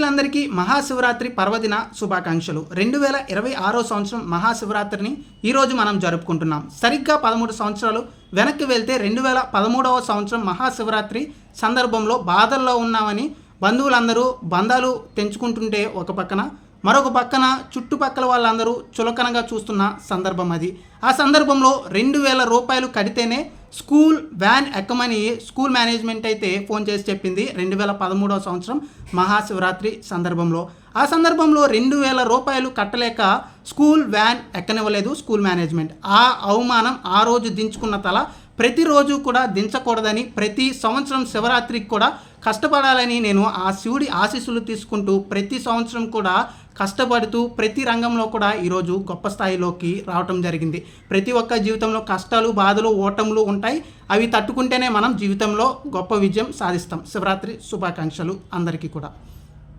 భక్తులందరికీ మహాశివరాత్రి పర్వదిన శుభాకాంక్షలు. 2026 సంవత్సరం మహాశివరాత్రిని ఈరోజు మనం జరుపుకుంటున్నాం. సరిగ్గా 13 సంవత్సరాలు వెనక్కి వెళ్తే 2013వ సంవత్సరం మహాశివరాత్రి సందర్భంలో బాధల్లో ఉన్నామని బంధువులందరూ బంధాలు తెంచుకుంటుంటే ఒక పక్కన, మరొక పక్కన చుట్టుపక్కల వాళ్ళందరూ చులకనగా చూస్తున్న సందర్భం అది. ఆ సందర్భంలో 2000 రూపాయలు కడితేనే స్కూల్ వ్యాన్ ఎక్కమని స్కూల్ మేనేజ్మెంట్ అయితే ఫోన్ చేసి చెప్పింది 2013వ సంవత్సరం మహాశివరాత్రి సందర్భంలో. ఆ సందర్భంలో 2000 రూపాయలు కట్టలేక స్కూల్ వ్యాన్ ఎక్కనివ్వలేదు స్కూల్ మేనేజ్మెంట్. ఆ అవమానం ఆ రోజు దించుకున్న తల ప్రతిరోజు కూడా దించకూడదని, ప్రతి సంవత్సరం శివరాత్రికి కూడా కష్టపడాలని నేను ఆ శివుడి ఆశీస్సులు తీసుకుంటూ ప్రతి సంవత్సరం కూడా కష్టపడుతూ ప్రతి రంగంలో కూడా ఈరోజు గొప్ప స్థాయిలోకి రావటం జరిగింది. ప్రతి ఒక్క జీవితంలో కష్టాలు, బాధలు, ఓటములు ఉంటాయి. అవి తట్టుకుంటేనే మనం జీవితంలో గొప్ప విజయం సాధిస్తాం. శివరాత్రి శుభాకాంక్షలు అందరికీ కూడా.